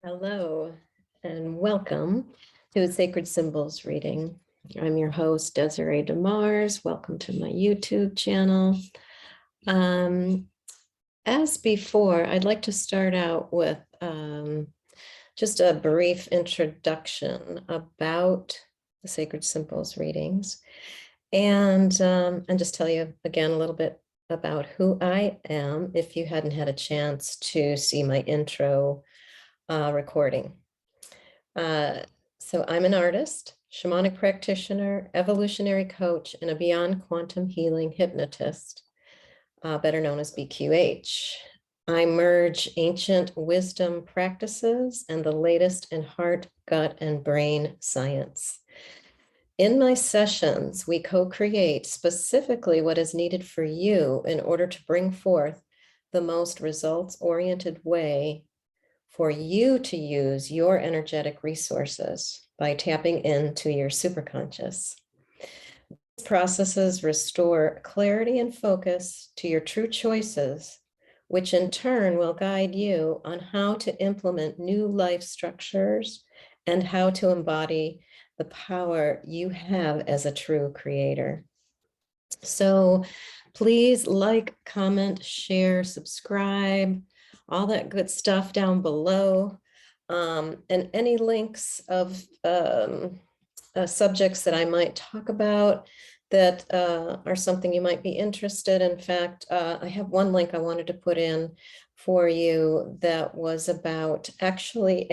Hello and welcome to a Sacred Symbols reading. I'm your host, Desiree DeMars. Welcome to my YouTube channel. As before, I'd like to start out with just a brief introduction about the Sacred Symbols readings and just tell you again a little bit about who I am if you hadn't had a chance to see my intro recording. So I'm an artist, shamanic practitioner, evolutionary coach, and a beyond quantum healing hypnotist, better known as BQH. I merge ancient wisdom practices and the latest in heart, gut, and brain science. In my sessions, we co-create specifically what is needed for you in order to bring forth the most results-oriented way for you to use your energetic resources by tapping into your superconscious. These processes restore clarity and focus to your true choices, which in turn will guide you on how to implement new life structures and how to embody the power you have as a true creator. So please like, comment, share, subscribe, all that good stuff down below. And any links of subjects that I might talk about that are something you might be interested in. In fact, I have one link I wanted to put in for you that was about actually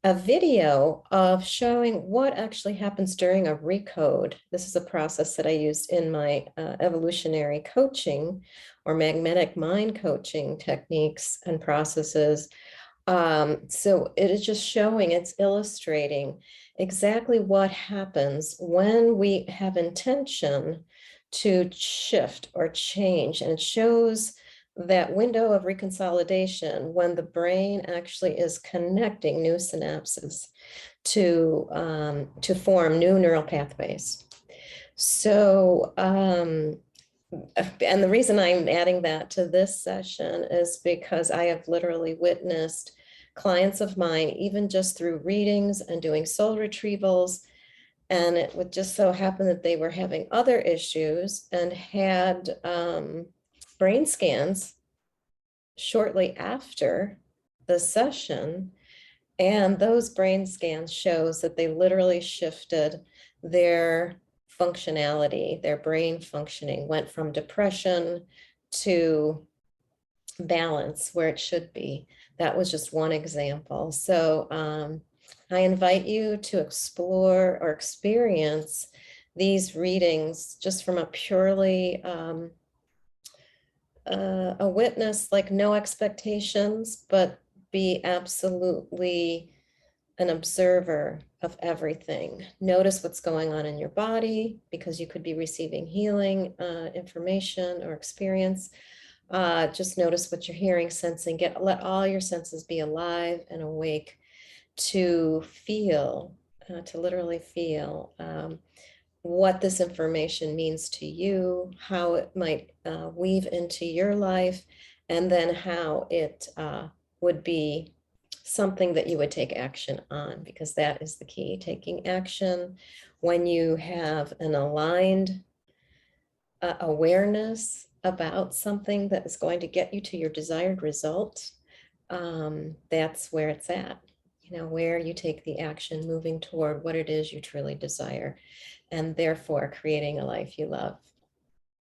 a video of showing what actually happens during a RECODE. This is a process that I used in my evolutionary coaching or magnetic mind coaching techniques and processes. So it is just showing, it's illustrating exactly what happens when we have intention to shift or change. And it shows that window of reconsolidation when the brain actually is connecting new synapses to form new neural pathways. So, and the reason I'm adding that to this session is because I have literally witnessed clients of mine, even just through readings and doing soul retrievals, and it would just so happen that they were having other issues and had brain scans shortly after the session. And those brain scans shows that they literally shifted their functionality, their brain functioning, went from depression to balance where it should be. That was just one example. So I invite you to explore or experience these readings just from a purely a witness, like no expectations, but be absolutely an observer of everything. Notice what's going on in your body because you could be receiving healing information or experience. Just notice what you're hearing, sensing, let all your senses be alive and awake to feel, to literally feel what this information means to you, how it might weave into your life, and then how it would be something that you would take action on, because that is the key, taking action when you have an aligned awareness about something that is going to get you to your desired result. That's where it's at, where you take the action moving toward what it is you truly desire, and therefore creating a life you love.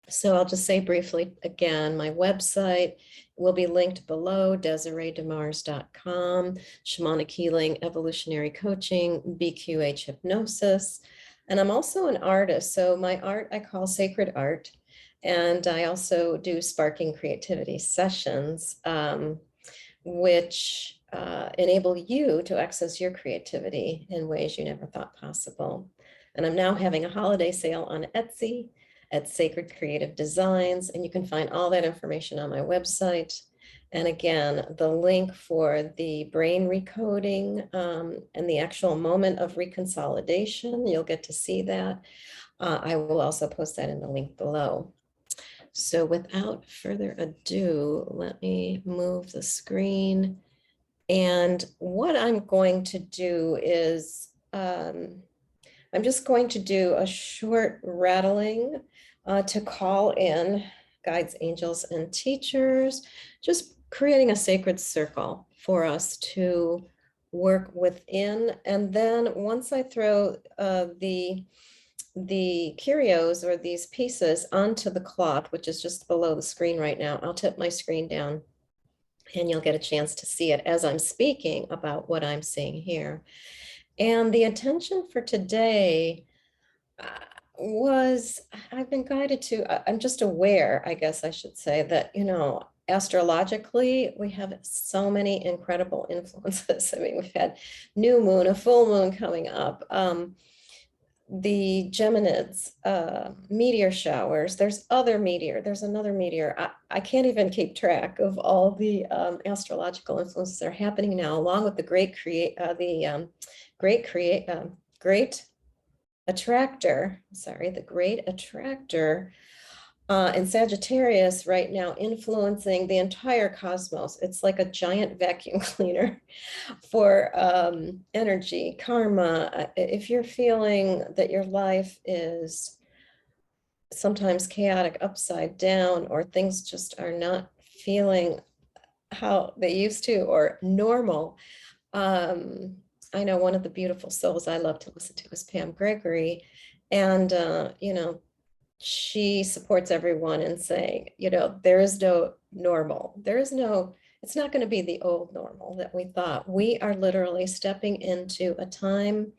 So I'll just say briefly again, my website will be linked below, DesireeDeMars.com, Shamanic Healing, Evolutionary Coaching, BQH Hypnosis. And I'm also an artist. So my art I call sacred art. And I also do sparking creativity sessions, which enable you to access your creativity in ways you never thought possible. And I'm now having a holiday sale on Etsy at Sacred Creative Designs, and you can find all that information on my website. And again, the link for the brain recoding and the actual moment of reconsolidation, you'll get to see that. I will also post that in the link below. So without further ado, let me move the screen And what I'm going to do is I'm just going to do a short rattling to call in guides, angels, and teachers, just creating a sacred circle for us to work within. And then once I throw the curios or these pieces onto the cloth, which is just below the screen right now, I'll tip my screen down and you'll get a chance to see it as I'm speaking about what I'm seeing here. And the intention for today uh, was I've been guided to, I'm just aware, I guess I should say, that, astrologically, we have so many incredible influences. I mean, we've had new moon, a full moon coming up. The Geminids, meteor showers, there's another meteor. I can't even keep track of all the astrological influences that are happening now, along with the great attractor, the great attractor in Sagittarius right now, influencing the entire cosmos. It's like a giant vacuum cleaner for energy, karma. If you're feeling that your life is sometimes chaotic, upside down, or things just are not feeling how they used to or normal. I know one of the beautiful souls I love to listen to is Pam Gregory. And, she supports everyone in saying, there is no normal. It's not going to be the old normal that we thought. We are literally stepping into a time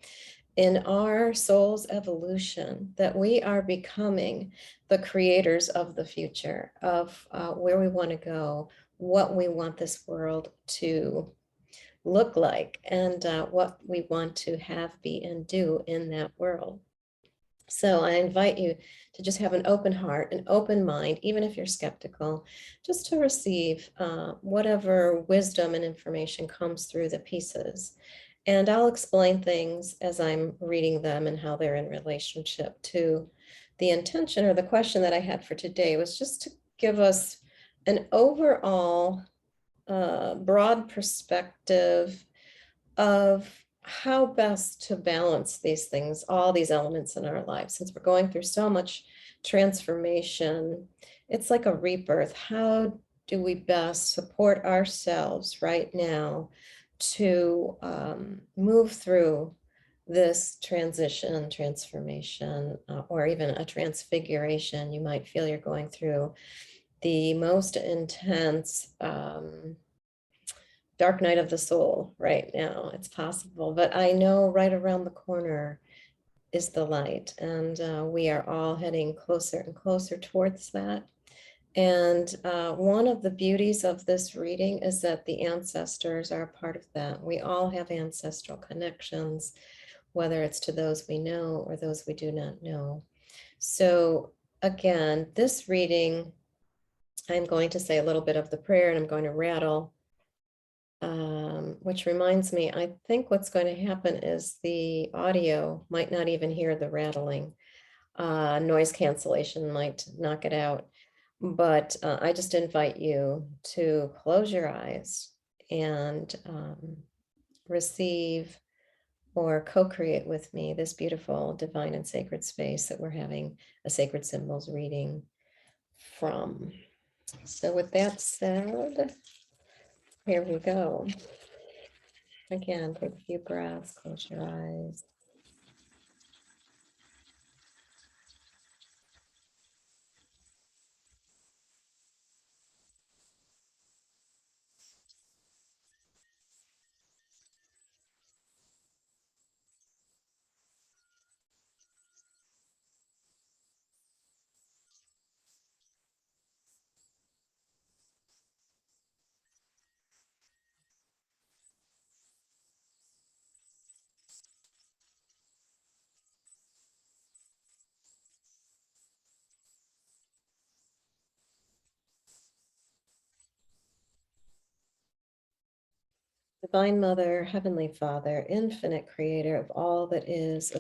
in our soul's evolution that we are becoming the creators of the future, of where we want to go, what we want this world to look like, and what we want to have, be, and do in that world. So I invite you to just have an open heart, an open mind, even if you're skeptical, just to receive whatever wisdom and information comes through the pieces. And I'll explain things as I'm reading them and how they're in relationship to the intention, or the question that I had for today was just to give us an overall broad perspective of how best to balance these things, all these elements in our lives. Since we're going through so much transformation, it's like a rebirth. How do we best support ourselves right now to move through this transition, transformation, or even a transfiguration? You might feel you're going through the most intense dark night of the soul right now. It's possible, but I know right around the corner is the light, and we are all heading closer and closer towards that. And one of the beauties of this reading is that the ancestors are a part of that. We all have ancestral connections, whether it's to those we know or those we do not know. So again, this reading, I'm going to say a little bit of the prayer and I'm going to rattle. Which reminds me, I think what's going to happen is the audio might not even hear the rattling. Noise cancellation might knock it out. But I just invite you to close your eyes and receive or co-create with me this beautiful divine and sacred space that we're having a sacred symbols reading from. So with that said, here we go. Again, take a few breaths, close your eyes. Divine Mother, Heavenly Father, infinite creator of all that is,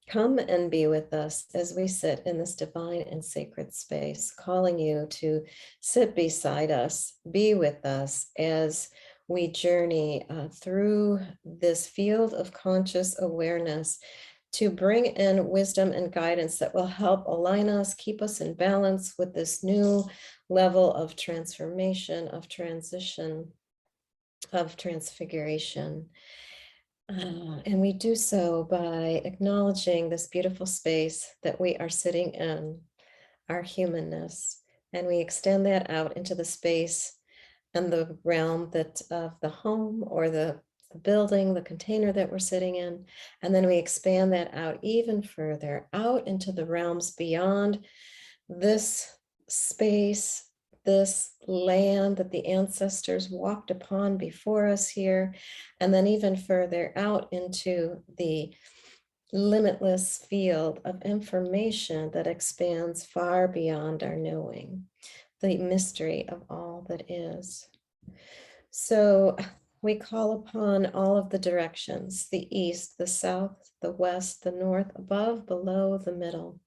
Come and be with us as we sit in this divine and sacred space, calling you to sit beside us, be with us as we journey through this field of conscious awareness to bring in wisdom and guidance that will help align us, keep us in balance with this new level of transformation, of transition, of transfiguration. And we do so by acknowledging this beautiful space that we are sitting in, our humanness, and we extend that out into the space and the realm that of the home or the building, the container that we're sitting in. And then we expand that out even further, out into the realms beyond this space, this land that the ancestors walked upon before us here, and then even further out into the limitless field of information that expands far beyond our knowing, the mystery of all that is. So we call upon all of the directions, the east, the south, the west, the north, above, below, the middle.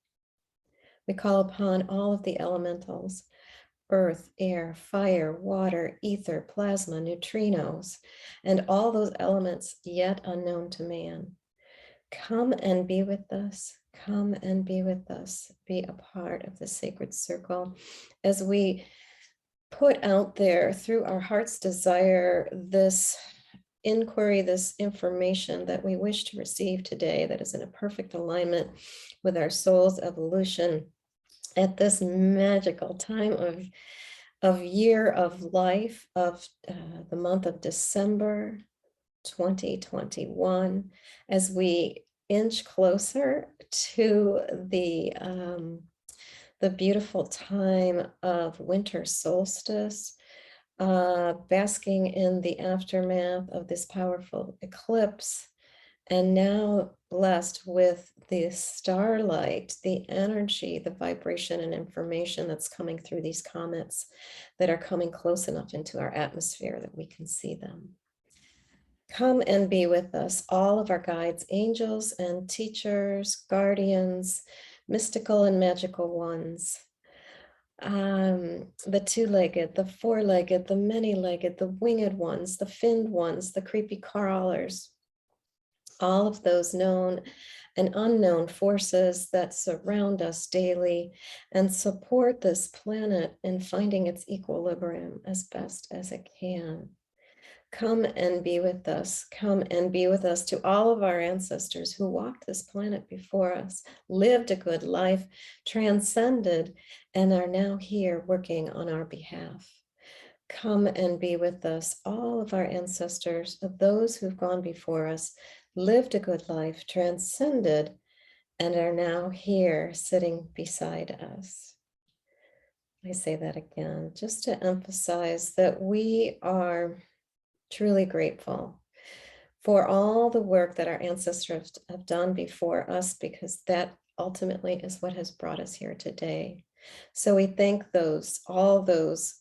We call upon all of the elementals, earth, air, fire, water, ether, plasma, neutrinos, and all those elements yet unknown to man. Come and be with us. Come and be with us. Be a part of the sacred circle as we put out there through our heart's desire this inquiry, this information that we wish to receive today that is in a perfect alignment with our soul's evolution at this magical time of year of life of the month of December 2021, as we inch closer to the beautiful time of winter solstice, basking in the aftermath of this powerful eclipse, and now blessed with the starlight, the energy, the vibration and information that's coming through these comets that are coming close enough into our atmosphere that we can see them. Come and be with us, all of our guides, angels and teachers, guardians, mystical and magical ones, the two-legged, the four-legged, the many-legged, the winged ones, the finned ones, the creepy crawlers, all of those known and unknown forces that surround us daily and support this planet in finding its equilibrium as best as it can. Come and be with us. Come and be with us to all of our ancestors who walked this planet before us, lived a good life, transcended, and are now here working on our behalf. Come and be with us, all of our ancestors, of those who've gone before us, lived a good life, transcended, and are now here sitting beside us. I say that again, just to emphasize that we are truly grateful for all the work that our ancestors have done before us, because that ultimately is what has brought us here today. So we thank all those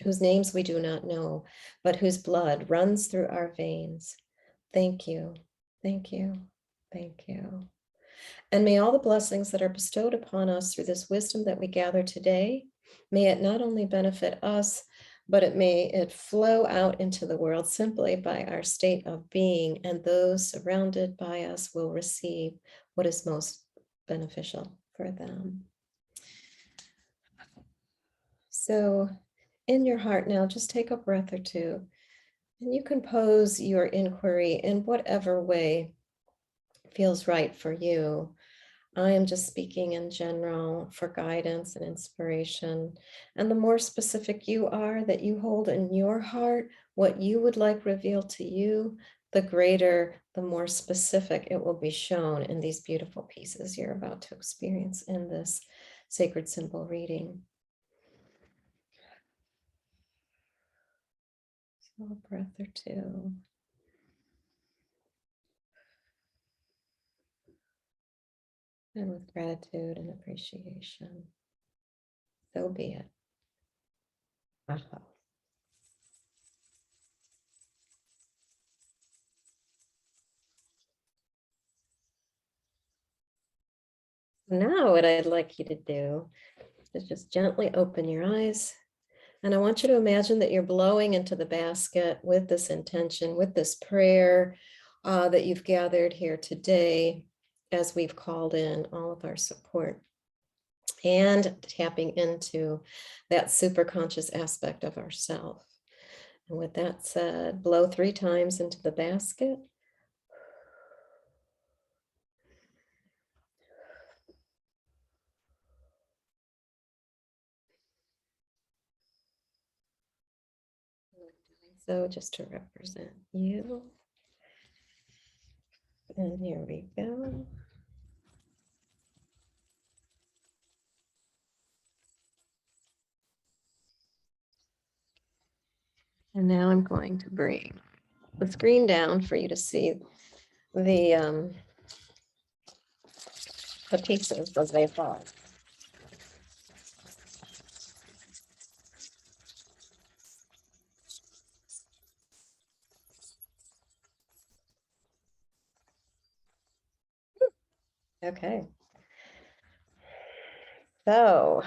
whose names we do not know, but whose blood runs through our veins. Thank you, thank you, thank you. And may all the blessings that are bestowed upon us through this wisdom that we gather today, may it not only benefit us, but may it flow out into the world simply by our state of being, and those surrounded by us will receive what is most beneficial for them. So in your heart now, just take a breath or two, and you can pose your inquiry in whatever way feels right for you. I am just speaking in general for guidance and inspiration. And the more specific you are, that you hold in your heart what you would like revealed to you, the greater, the more specific it will be shown in these beautiful pieces you're about to experience in this sacred symbol reading. So a breath or two. And with gratitude and appreciation, so be it. Aha. now what I'd like you to do is just gently open your eyes. And I want you to imagine that you're blowing into the basket with this intention, with this prayer that you've gathered here today as we've called in all of our support and tapping into that super conscious aspect of ourself. And with that said, blow 3 times into the basket. So just to represent you. And here we go. And now I'm going to bring the screen down for you to see the pieces as they fall. Okay. So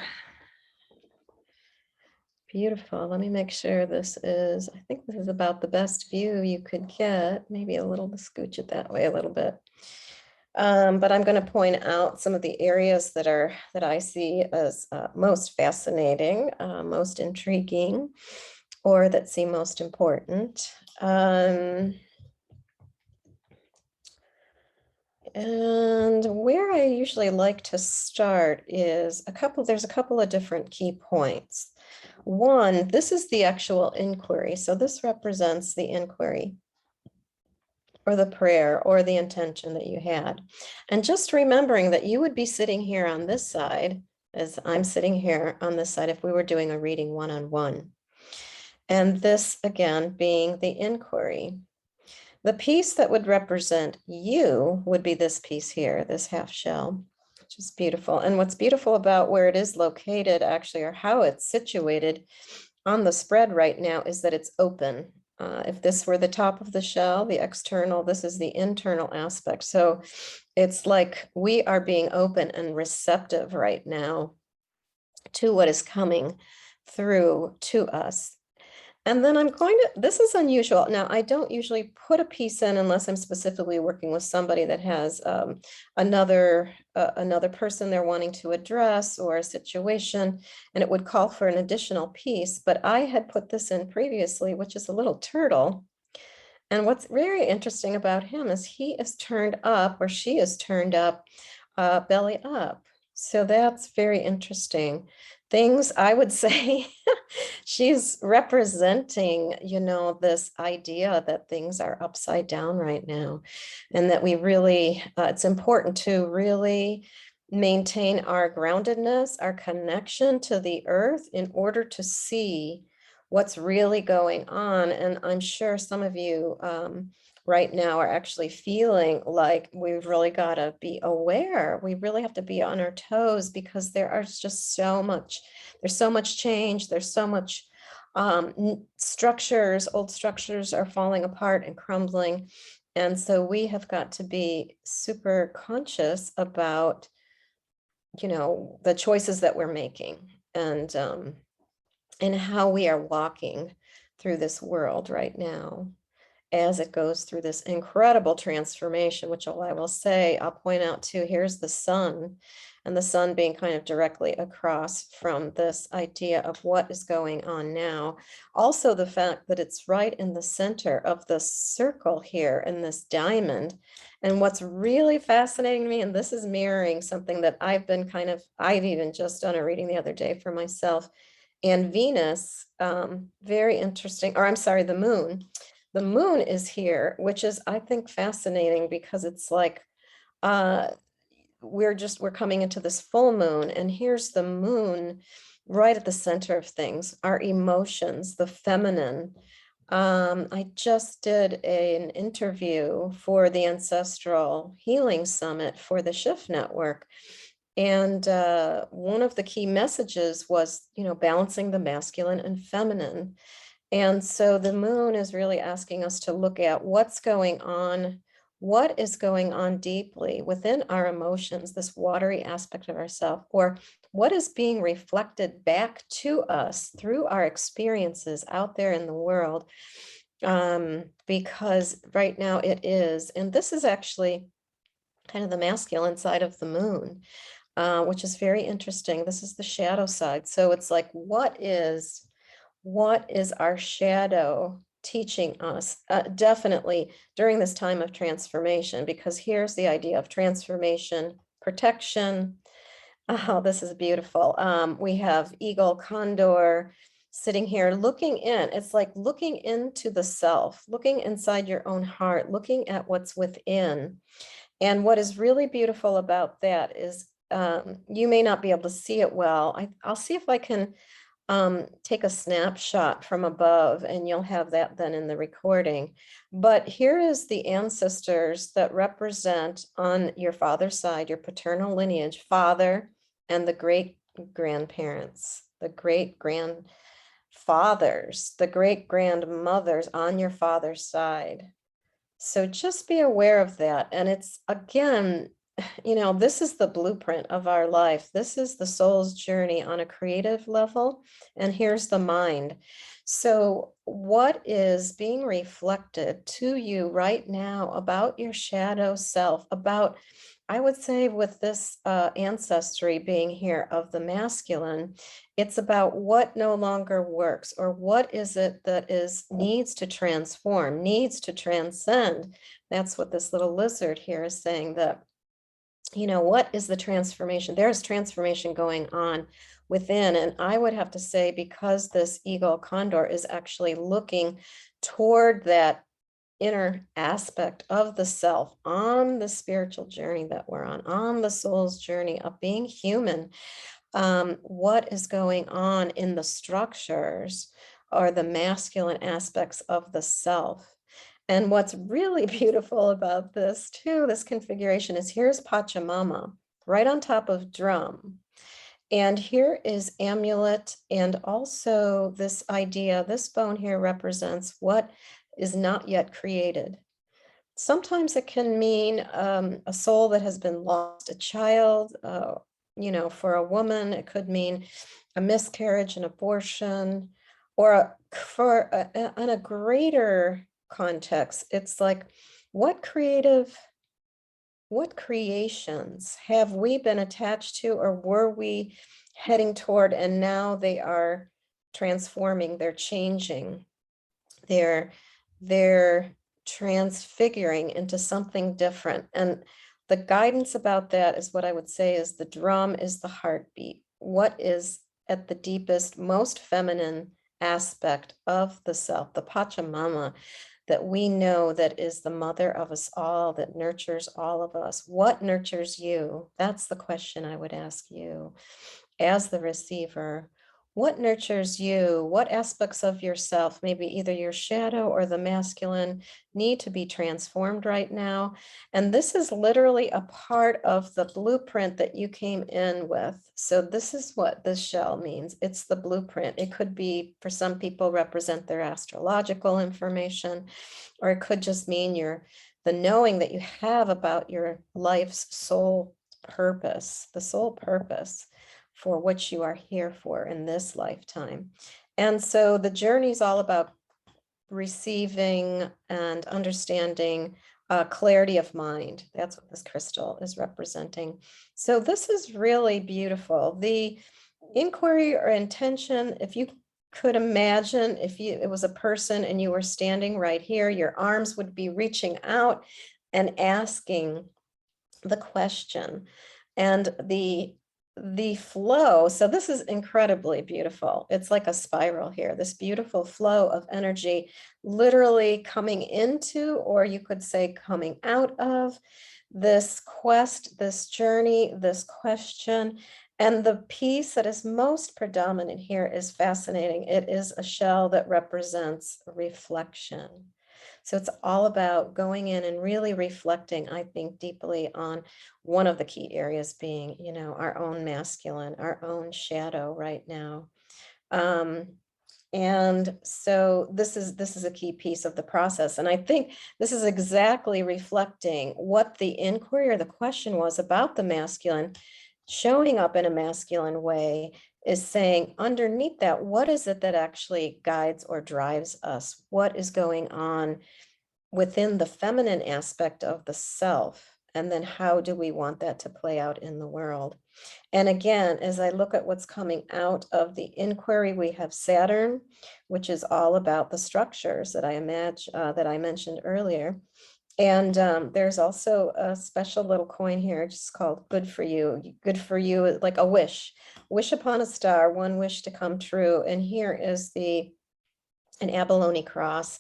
beautiful. Let me make sure this is, I think this is about the best view you could get. Maybe a little, scooch it that way a little bit. But I'm going to point out some of the areas that I see as most fascinating, most intriguing, or that seem most important. And where I usually like to start is there's a couple of different key points. One, this is the actual inquiry. So this represents the inquiry or the prayer or the intention that you had. And just remembering that you would be sitting here on this side, as I'm sitting here on this side, if we were doing a reading one-on-one. And this, again, being the inquiry. The piece that would represent you would be this piece here, this half shell, which is beautiful. And what's beautiful about where it is located, actually, or how it's situated on the spread right now, is that it's open. If this were the top of the shell, the external, this is the internal aspect. So it's like we are being open and receptive right now to what is coming through to us. And then this is unusual. Now, I don't usually put a piece in unless I'm specifically working with somebody that has another person they're wanting to address or a situation, and it would call for an additional piece. But I had put this in previously, which is a little turtle. And what's very interesting about him is he is turned up, or she is turned up, belly up. So that's very interesting. Things I would say she's representing, this idea that things are upside down right now, and that we really, it's important to really maintain our groundedness, our connection to the earth in order to see what's really going on. And I'm sure some of you right now are actually feeling like we've really got to be aware. We really have to be on our toes, because there's so much change. There's so much structures, old structures are falling apart and crumbling. And so we have got to be super conscious about, the choices that we're making, and how we are walking through this world right now as it goes through this incredible transformation, which I will say, I'll point out too, here's the sun, and the sun being kind of directly across from this idea of what is going on now. Also, the fact that it's right in the center of the circle here in this diamond. And what's really fascinating to me, and this is mirroring something that I've even just done a reading the other day for myself, and Venus, very interesting, or I'm sorry, the moon. The moon is here, which is, I think, fascinating, because it's like we're coming into this full moon, and here's the moon right at the center of things, our emotions, the feminine. I just did an interview for the Ancestral Healing Summit for the Shift Network. And one of the key messages was, balancing the masculine and feminine. And so the moon is really asking us to look at what's going on what is going on deeply within our emotions, this watery aspect of ourself, or what is being reflected back to us through our experiences out there in the world. Because right now it is, and this is actually kind of the masculine side of the moon, which is very interesting. This is the shadow side. So it's like, what is our shadow teaching us? Definitely during this time of transformation, because here's the idea of transformation, protection. Oh, this is beautiful. We have eagle, condor sitting here looking in. It's like looking into the self, looking inside your own heart, looking at what's within. And what is really beautiful about that is you may not be able to see it well. I'll see if I can take a snapshot from above, and you'll have that then in the recording. But here is the ancestors that represent on your father's side, your paternal lineage, father, and the great grandparents, the great grandfathers, the great grandmothers on your father's side. So just be aware of that. And it's, again, this is the blueprint of our life. This is the soul's journey on a creative level. And here's the mind. So what is being reflected to you right now about your shadow self, about, I would say, with this ancestry being here of the masculine, it's about what no longer works, or what is it that needs to transform, needs to transcend. That's what this little lizard here is saying, that, what is the transformation? There's transformation going on within. And I would have to say, because this eagle condor is actually looking toward that inner aspect of the self on the spiritual journey that we're on the soul's journey of being human, what is going on in the structures or the masculine aspects of the self. And what's really beautiful about this too, this configuration, is here's Pachamama right on top of drum. And here is amulet, and also this idea, this bone here represents what is not yet created. Sometimes it can mean a soul that has been lost, a child, for a woman, it could mean a miscarriage, an abortion, or on a greater context, it's like, what creations have we been attached to, or were we heading toward, and now they are transforming, they're changing, they're transfiguring into something different. And the guidance about that is, what I would say is, the drum is the heartbeat. What is at the deepest, most feminine aspect of the self, the Pachamama, that we know that is the mother of us all, that nurtures all of us. What nurtures you? That's the question I would ask you as the receiver. What nurtures you? What aspects of yourself, maybe either your shadow or the masculine, need to be transformed right now? And this is literally a part of the blueprint that you came in with. So this is what this shell means. It's the blueprint. It could be, for some people, represent their astrological information, or it could just mean the knowing that you have about your life's soul purpose, the soul purpose for which you are here for in this lifetime. And so the journey is all about receiving and understanding clarity of mind. That's what this crystal is representing. So this is really beautiful. The inquiry or intention, if you could imagine, if it was a person and you were standing right here, your arms would be reaching out and asking the question, and the flow. So this is incredibly beautiful. It's like a spiral here, this beautiful flow of energy literally coming into, or you could say coming out of, this quest, this journey, this question. And the piece that is most predominant here is fascinating. It is a shell that represents reflection. So it's all about going in and really reflecting, I think, deeply on one of the key areas being, our own masculine, our own shadow right now. And so this is a key piece of the process. And I think this is exactly reflecting what the inquiry or the question was about the masculine showing up in a masculine way, is saying underneath that, what is it that actually guides or drives us? What is going on within the feminine aspect of the self? And then how do we want that to play out in the world? And again, as I look at what's coming out of the inquiry, we have Saturn, which is all about the structures that I mentioned earlier. And there's also a special little coin here, just called "Good for You." Good for you, like a wish upon a star, one wish to come true. And here is an abalone cross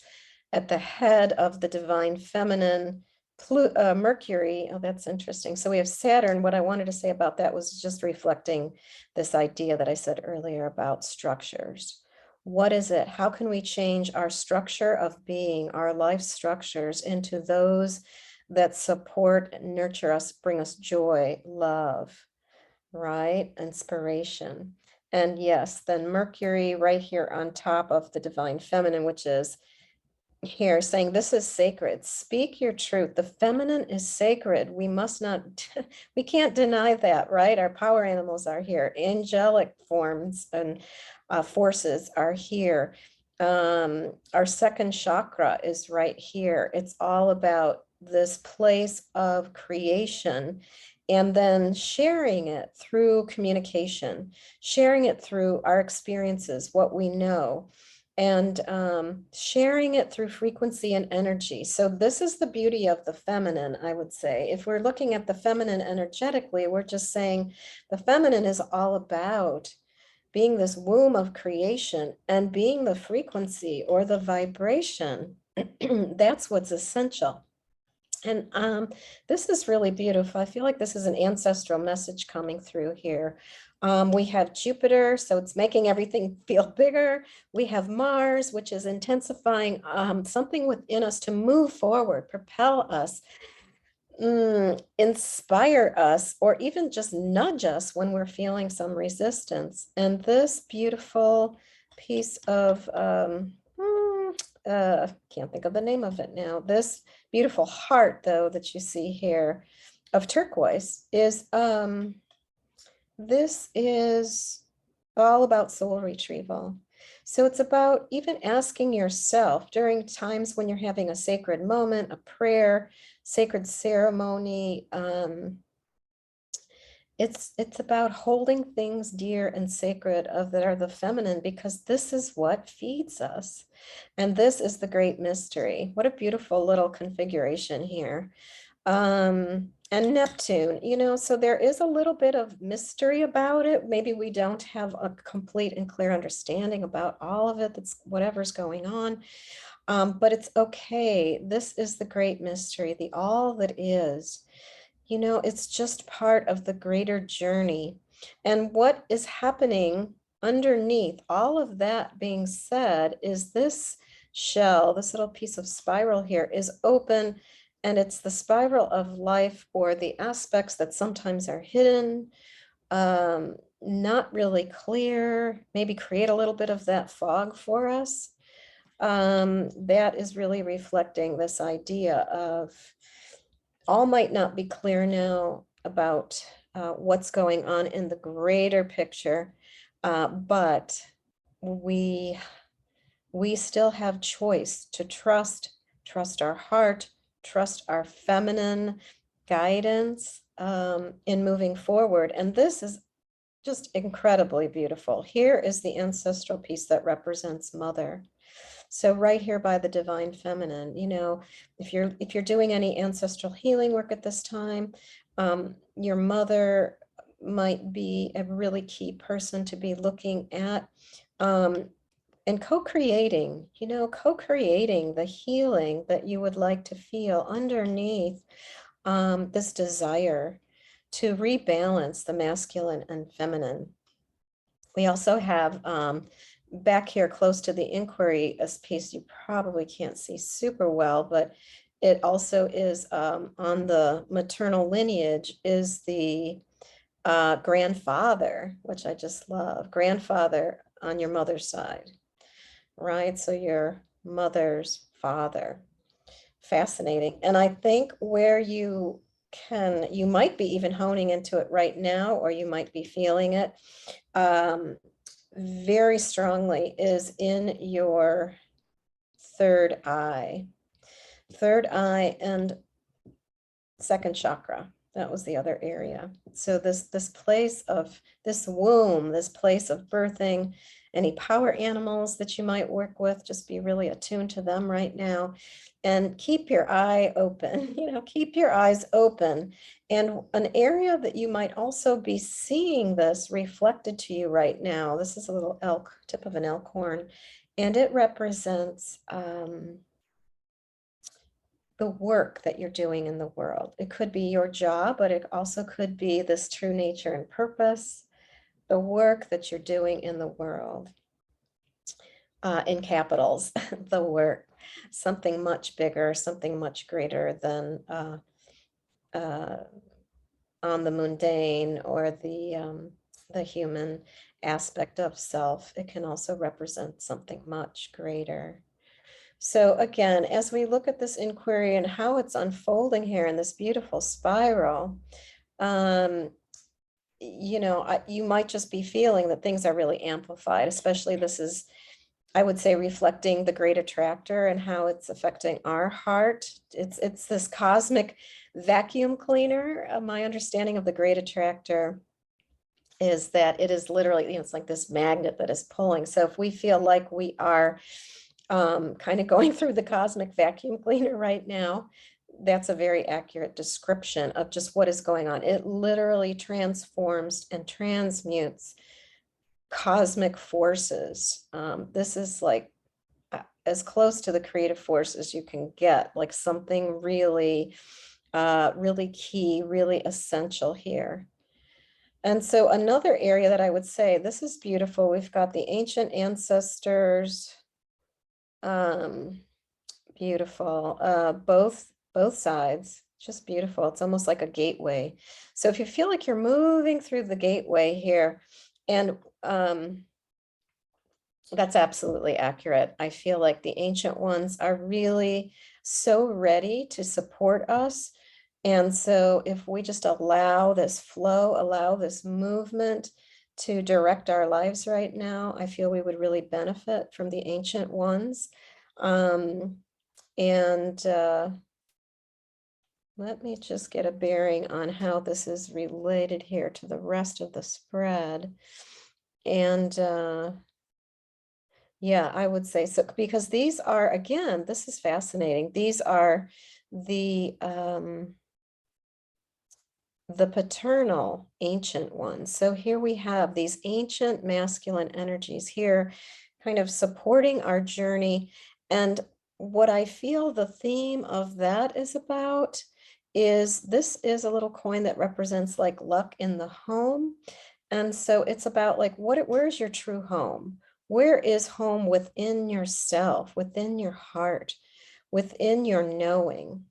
at the head of the divine feminine, Mercury. Oh, that's interesting. So we have Saturn. What I wanted to say about that was just reflecting this idea that I said earlier about structures. What is it? How can we change our structure of being, our life structures, into those that support and nurture us, bring us joy, love, right? Inspiration. And yes, then Mercury right here on top of the divine feminine, which is here saying this is sacred. Speak your truth. The feminine is sacred. We must not, we can't deny that, right? Our power animals are here. Angelic forms and forces are here. Our second chakra is right here. It's all about this place of creation, and then sharing it through communication, sharing it through our experiences, what we know, and sharing it through frequency and energy. So this is the beauty of the feminine, I would say. If we're looking at the feminine energetically, we're just saying the feminine is all about being this womb of creation and being the frequency or the vibration. That's what's essential. And this is really beautiful. I feel like this is an ancestral message coming through here. We have Jupiter, so it's making everything feel bigger. We have Mars, which is intensifying something within us to move forward, propel us, inspire us, or even just nudge us when we're feeling some resistance. And this beautiful piece of, can't think of the name of it now. This beautiful heart, though, that you see here of turquoise is, this is all about soul retrieval. So it's about even asking yourself during times when you're having a sacred moment, a prayer, sacred ceremony. It's about holding things dear and sacred that are the feminine, because this is what feeds us. And this is the great mystery. What a beautiful little configuration here. And Neptune, so there is a little bit of mystery about it. Maybe we don't have a complete and clear understanding about all of it. That's whatever's going on. But it's okay. This is the great mystery, the all that is. It's just part of the greater journey. And what is happening underneath all of that being said is this shell, this little piece of spiral here, is open, and it's the spiral of life, or the aspects that sometimes are hidden, not really clear, maybe create a little bit of that fog for us. That is really reflecting this idea of all might not be clear now about what's going on in the greater picture, but we still have choice to trust our heart, trust our feminine guidance in moving forward. And this is just incredibly beautiful. Here is the ancestral piece that represents mother. So right here by the divine feminine, if you're doing any ancestral healing work at this time, your mother might be a really key person to be looking at, and co-creating the healing that you would like to feel underneath this desire to rebalance the masculine and feminine. We also have back here close to the inquiry, a piece you probably can't see super well, but it also is on the maternal lineage, is the grandfather, which I just love, grandfather on your mother's side. right? So your mother's father. Fascinating. And I think where you might be even honing into it right now, or you might be feeling it very strongly, is in your third eye and second chakra. That was the other area. So this place of this womb, this place of birthing, any power animals that you might work with, just be really attuned to them right now, and keep your eye open, keep your eyes open. And an area that you might also be seeing this reflected to you right now, this is a little tip of an elk horn, and it represents the work that you're doing in the world. It could be your job, but it also could be this true nature and purpose, the work that you're doing in the world, in capitals, the work, something much bigger, something much greater than on the mundane or the human aspect of self. It can also represent something much greater. So again, as we look at this inquiry and how it's unfolding here in this beautiful spiral, you might just be feeling that things are really amplified, especially this is, I would say, reflecting the great attractor and how it's affecting our heart. It's this cosmic vacuum cleaner. My understanding of the great attractor is that it is literally, it's like this magnet that is pulling. So if we feel like we are kind of going through the cosmic vacuum cleaner right now, that's a very accurate description of just what is going on. It literally transforms and transmutes cosmic forces. This is like as close to the creative force as you can get, like something really, really key, really essential here. And so another area that I would say, this is beautiful. We've got the ancient ancestors, beautiful, both sides, just beautiful. It's almost like a gateway. So if you feel like you're moving through the gateway here, and that's absolutely accurate. I feel like the ancient ones are really so ready to support us. And so if we just allow this flow, allow this movement to direct our lives right now, I feel we would really benefit from the ancient ones. Let me just get a bearing on how this is related here to the rest of the spread. And yeah, I would say so, because these are, again, this is fascinating. These are the paternal ancient ones. So here we have these ancient masculine energies here kind of supporting our journey. And what I feel the theme of that is about is this is a little coin that represents like luck in the home. And so it's about like, where's your true home? Where is home within yourself, within your heart, within your knowing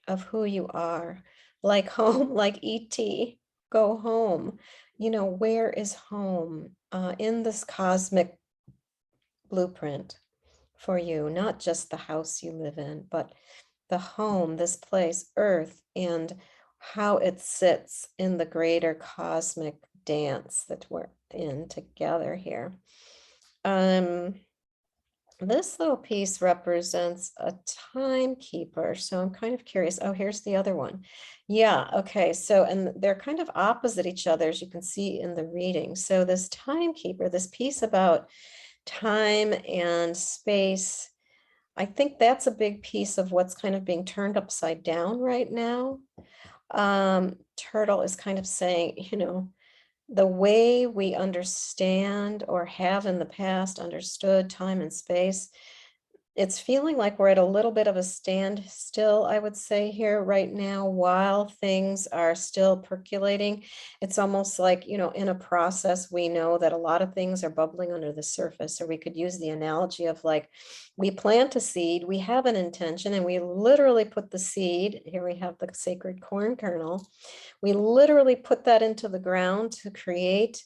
of who you are? Like home, like E.T., go home. Where is home in this cosmic blueprint for you? Not just the house you live in, but the home, this place, Earth, and how it sits in the greater cosmic dance that we're in together here. This little piece represents a timekeeper. So I'm kind of curious. Oh, here's the other one. Yeah, okay. So, and they're kind of opposite each other, as you can see in the reading. So this timekeeper, this piece about time and space, I think that's a big piece of what's kind of being turned upside down right now. Turtle is kind of saying, the way we understand or have in the past understood time and space, it's feeling like we're at a little bit of a standstill, I would say, here right now, while things are still percolating. It's almost like, in a process, we know that a lot of things are bubbling under the surface, or we could use the analogy of like, we plant a seed, we have an intention, and we literally put the seed, here we have the sacred corn kernel, we literally put that into the ground to create.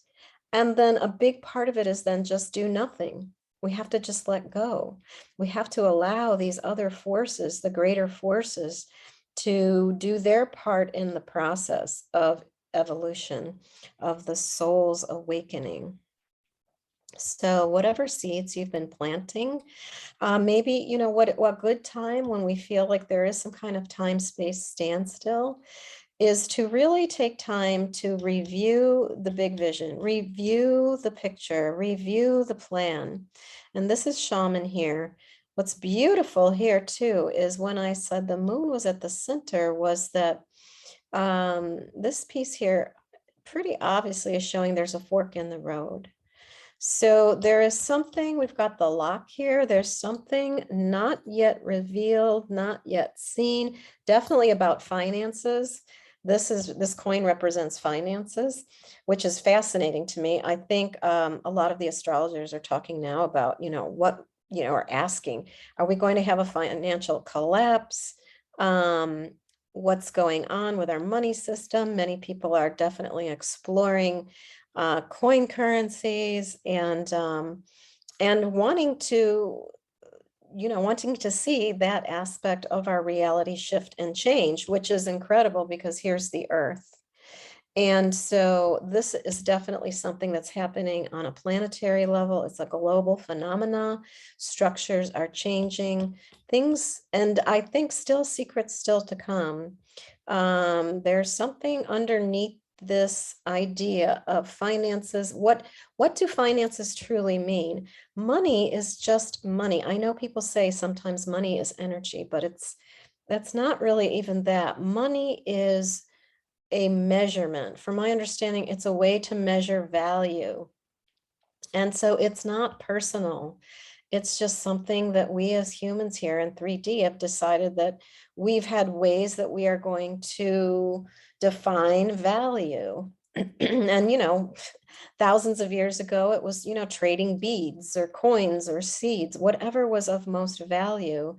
And then a big part of it is then just do nothing. We have to just let go. We have to allow these other forces, the greater forces, to do their part in the process of evolution, of the soul's awakening. So whatever seeds you've been planting, maybe, you know, what good time when we feel like there is some kind of time-space standstill is to really take time to review the big vision, review the picture, review the plan. And this is shaman here. What's beautiful here too is when I said the moon was at the center was that this piece here pretty obviously is showing there's a fork in the road. So there is something, we've got the lock here. There's something not yet revealed, not yet seen, definitely about finances. This coin represents finances, which is fascinating to me. I think a lot of the astrologers are talking now about, are asking, are we going to have a financial collapse? What's going on with our money system? Many people are definitely exploring coin currencies and wanting to see that aspect of our reality shift and change, which is incredible because here's the earth. And so this is definitely something that's happening on a planetary level. It's a global phenomena. Structures are changing, things, and I think still secrets still to come. There's something underneath this idea of finances. What do finances truly mean? Money is just money. I know people say sometimes money is energy, but that's not really even that. Money is a measurement. From my understanding, it's a way to measure value. And so it's not personal. It's just something that we as humans here in 3D have decided that we've had ways that we are going to define value. And, thousands of years ago, it was, trading beads or coins or seeds, whatever was of most value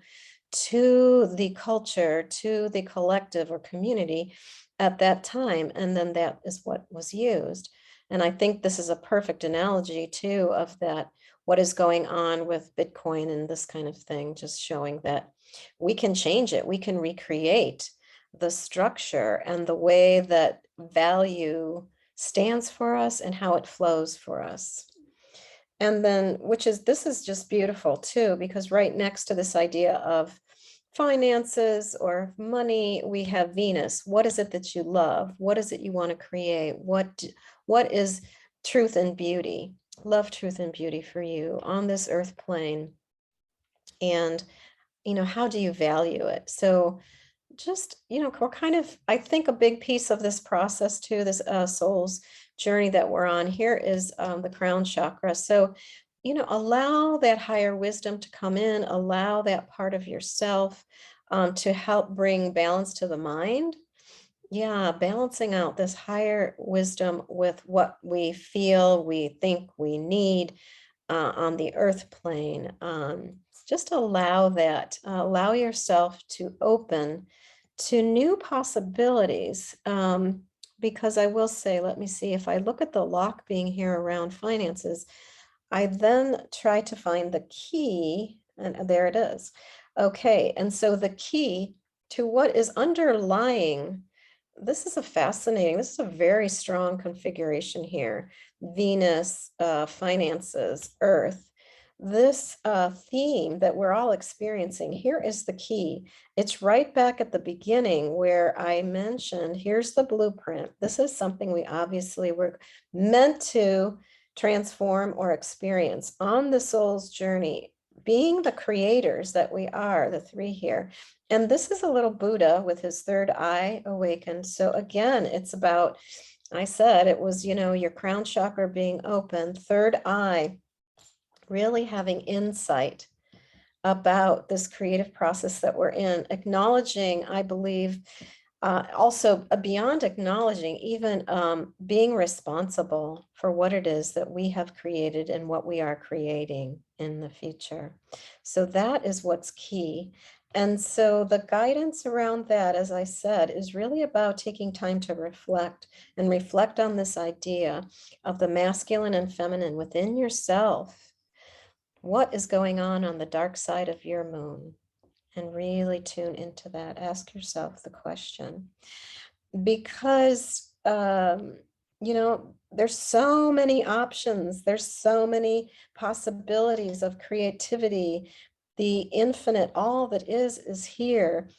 to the culture, to the collective or community at that time. And then that is what was used. And I think this is a perfect analogy too of that, what is going on with Bitcoin and this kind of thing, just showing that we can change it. We can recreate the structure and the way that value stands for us and how it flows for us. And then, this is just beautiful too, because right next to this idea of finances or money, we have Venus. What is it that you love? What is it you want to create? What is truth and beauty? Love, truth, and beauty for you on this earth plane. And, how do you value it? So just, we're kind of, I think a big piece of this process too, this soul's journey that we're on here is the crown chakra. So, allow that higher wisdom to come in, allow that part of yourself to help bring balance to the mind. Yeah, balancing out this higher wisdom with what we feel, we think we need on the earth plane. Just allow that, allow yourself to open to new possibilities. Because I will say, let me see, if I look at the lock being here around finances, I then try to find the key, and there it is. Okay, and so the key to what is underlying, this is a very strong configuration here. Venus, finances, Earth. This theme that we're all experiencing, here is the key. It's right back at the beginning where I mentioned, here's the blueprint. This is something we obviously were meant to transform or experience on the soul's journey, being the creators that we are, the three here. And this is a little Buddha with his third eye awakened. So again, it's about, I said it was, your crown chakra being open, third eye, really having insight about this creative process that we're in, acknowledging, I believe, also beyond acknowledging, even being responsible for what it is that we have created and what we are creating in the future. So that is what's key. And so the guidance around that, as I said, is really about taking time to reflect on this idea of the masculine and feminine within yourself. what is going on the dark side of your moon? And really tune into that. Ask yourself the question. Because, there's so many options. There's so many possibilities of creativity. The infinite, all that is here.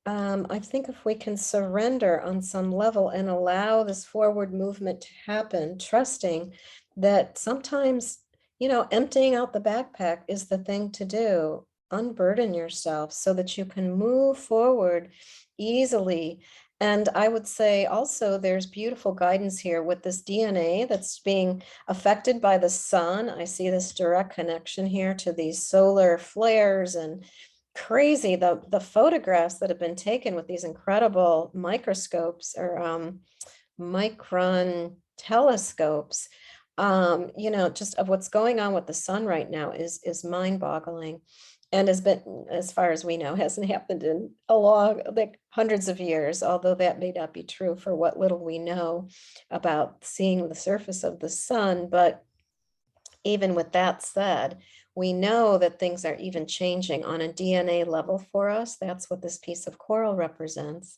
I think if we can surrender on some level and allow this forward movement to happen, trusting that sometimes, emptying out the backpack is the thing to do. Unburden yourself so that you can move forward easily. And I would say also there's beautiful guidance here with this DNA that's being affected by the sun. I see this direct connection here to these solar flares and crazy, the photographs that have been taken with these incredible microscopes or micron telescopes. Just of what's going on with the sun right now is mind-boggling, and has been, as far as we know, hasn't happened in a long, like hundreds of years, although that may not be true for what little we know about seeing the surface of the sun. But even with that said, we know that things are even changing on a DNA level for us. That's what this piece of coral represents.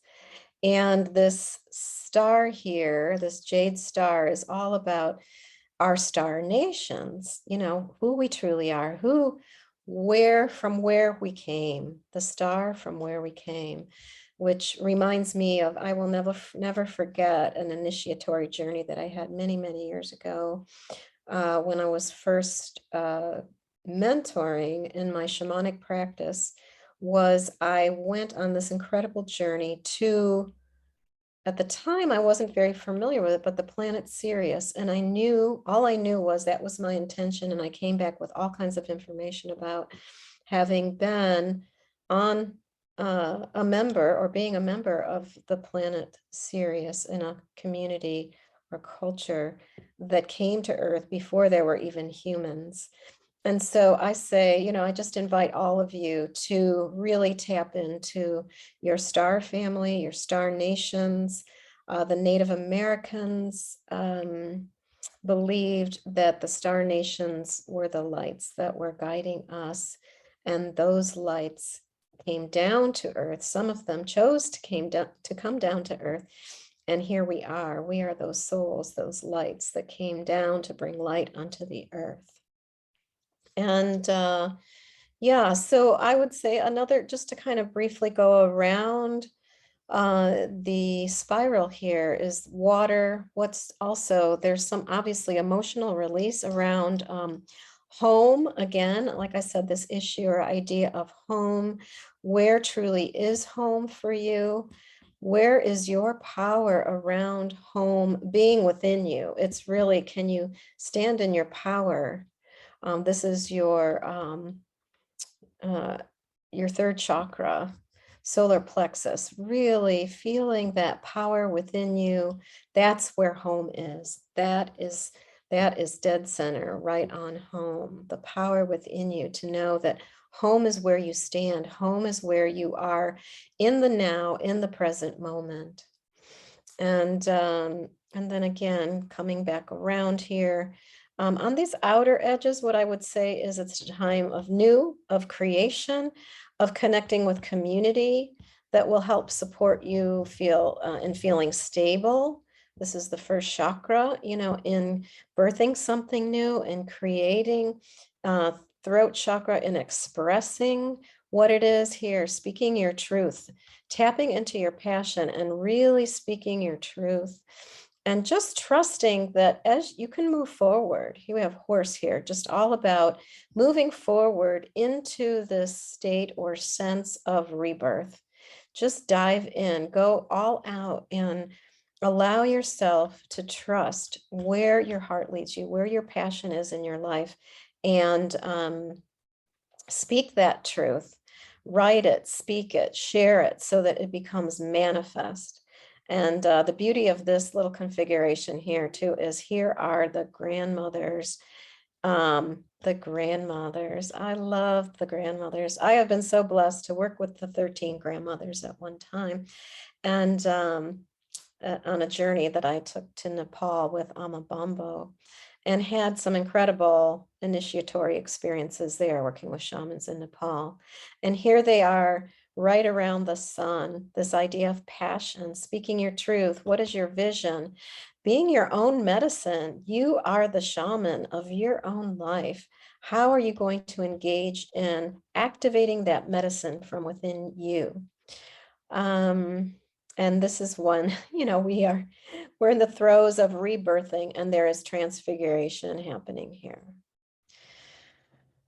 And this star here, this jade star, is all about our star nations, who we truly are, from where we came, the star from where we came, which reminds me of, I will never forget an initiatory journey that I had many, many years ago when I was first mentoring in my shamanic practice. I went on this incredible journey to, at the time, I wasn't very familiar with it, but the planet Sirius. And all I knew was that was my intention. And I came back with all kinds of information about having been on a member or being a member of the planet Sirius in a community or culture that came to Earth before there were even humans. And so I say, I just invite all of you to really tap into your star family, your star nations. The Native Americans believed that the star nations were the lights that were guiding us. And those lights came down to Earth. Some of them chose to come down to Earth. And here we are. We are those souls, those lights that came down to bring light onto the Earth. And yeah, so I would say another, just to kind of briefly go around the spiral here, is water. What's also, there's some obviously emotional release around home. Again, like I said, this issue or idea of home, where truly is home for you? Where is your power around home being within you? It's really, can you stand in your power? This is your third chakra, solar plexus, really feeling that power within you. That's where home is. That is dead center, right on home. The power within you to know that home is where you stand. Home is where you are in the now, in the present moment. And then again, coming back around here, on these outer edges, what I would say is it's a time of creation, of connecting with community that will help support you in feeling stable. This is the first chakra, in birthing something new and creating, throat chakra in expressing what it is here, speaking your truth, tapping into your passion and really speaking your truth. And just trusting that as you can move forward, here we have horse here, just all about moving forward into this state or sense of rebirth. Just dive in, go all out, and allow yourself to trust where your heart leads you, where your passion is in your life, and speak that truth, write it, speak it, share it so that it becomes manifest. And the beauty of this little configuration here too is here are the grandmothers. The grandmothers. I love the grandmothers. I have been so blessed to work with the 13 grandmothers at one time. And on a journey that I took to Nepal with Ama Bambo. and had some incredible initiatory experiences there working with shamans in Nepal. And here they are right around the sun, this idea of passion, speaking your truth. What is your vision? Being your own medicine. You are the shaman of your own life. How are you going to engage in activating that medicine from within you? And this is one, we're in the throes of rebirthing, and there is transfiguration happening here.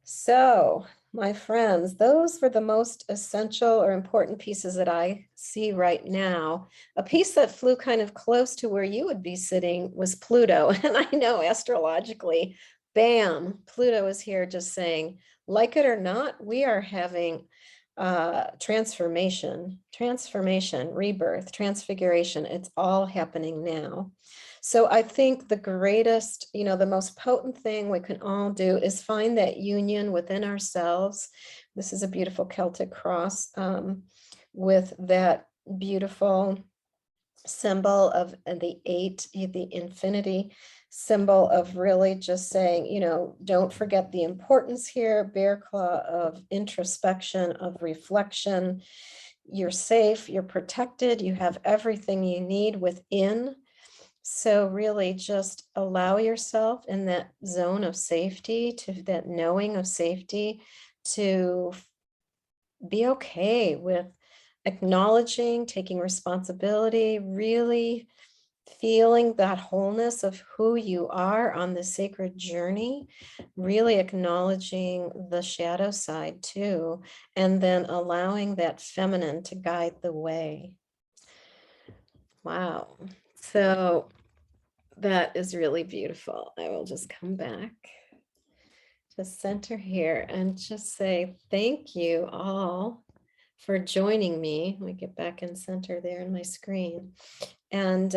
So, my friends, those were the most essential or important pieces that I see right now. A piece that flew kind of close to where you would be sitting was Pluto. And I know astrologically, bam, Pluto is here just saying, like it or not, we are having transformation, rebirth, transfiguration. It's all happening now. So I think the greatest, the most potent thing we can all do is find that union within ourselves. This is a beautiful Celtic cross with that beautiful symbol of the 8, the infinity symbol of really just saying, don't forget the importance here, bear claw, of introspection, of reflection. You're safe, you're protected, you have everything you need within. So really just allow yourself in that zone of safety, to that knowing of safety, to be okay with acknowledging, taking responsibility, really feeling that wholeness of who you are on the sacred journey, really acknowledging the shadow side too, and then allowing that feminine to guide the way. Wow. So that is really beautiful. I will just come back to center here and just say thank you all for joining me. Let me get back in center there in my screen. And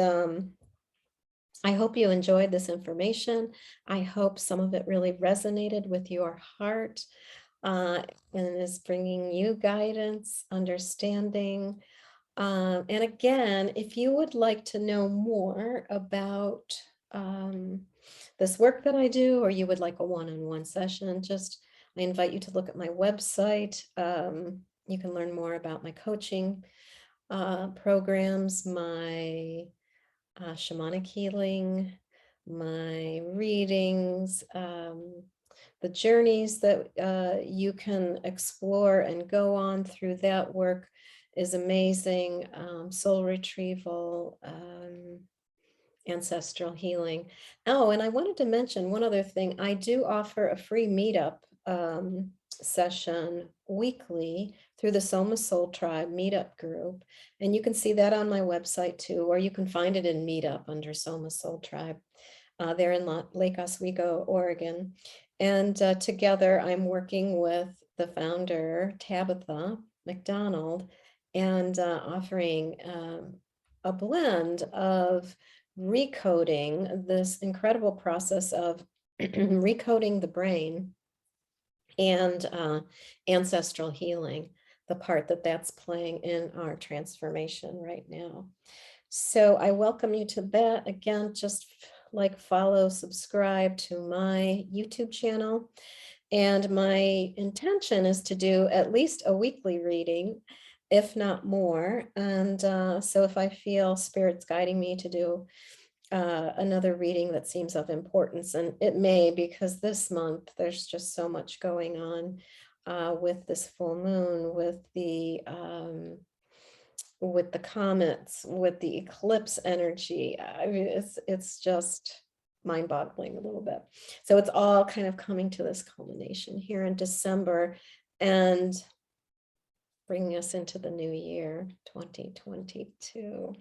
I hope you enjoyed this information. I hope some of it really resonated with your heart and is bringing you guidance, understanding. And again, if you would like to know more about this work that I do, or you would like a one-on-one session, I invite you to look at my website. You can learn more about my coaching programs, my shamanic healing, my readings, the journeys that you can explore and go on through that work is amazing. Soul retrieval, ancestral healing. Oh, and I wanted to mention one other thing. I do offer a free meetup session weekly through the Soma Soul Tribe meetup group. And you can see that on my website too, or you can find it in Meetup under Soma Soul Tribe. They're in Lake Oswego, Oregon. And together I'm working with the founder, Tabitha McDonald, and offering a blend of recoding, this incredible process of recoding the brain, and ancestral healing, the part that's playing in our transformation right now. So I welcome you to that. Again, just like, follow, subscribe to my YouTube channel. And my intention is to do at least a weekly reading, if not more. And so if I feel Spirit's guiding me to do another reading that seems of importance, and it may, because this month there's just so much going on with this full moon, with the comets, with the eclipse energy. I mean, it's just mind-boggling a little bit. So it's all kind of coming to this culmination here in December and bringing us into the new year, 2022.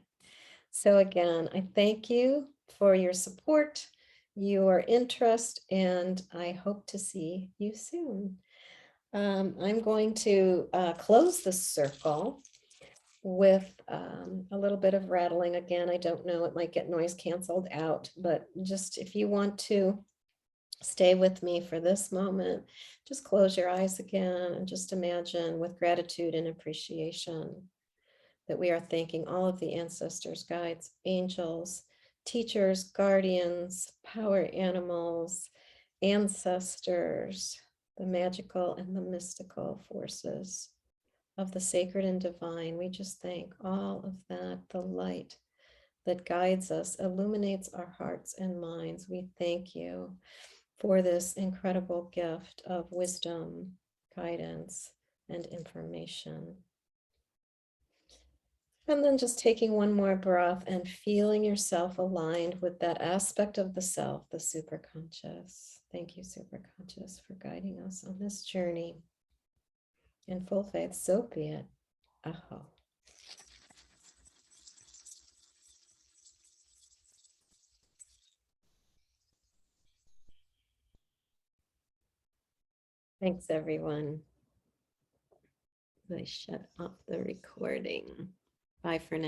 So again, I thank you for your support, your interest, and I hope to see you soon. I'm going to close the circle with a little bit of rattling again. I don't know, it might get noise canceled out, but just if you want to stay with me for this moment, just close your eyes again and just imagine with gratitude and appreciation that we are thanking all of the ancestors, guides, angels, teachers, guardians, power animals, ancestors, the magical and the mystical forces of the sacred and divine. We just thank all of that, the light that guides us, illuminates our hearts and minds. We thank you for this incredible gift of wisdom, guidance, and information. And then just taking one more breath and feeling yourself aligned with that aspect of the self, the superconscious. Thank you, superconscious, for guiding us on this journey. In full faith, so be it. Aho. Thanks, everyone. I shut off the recording. Bye for now.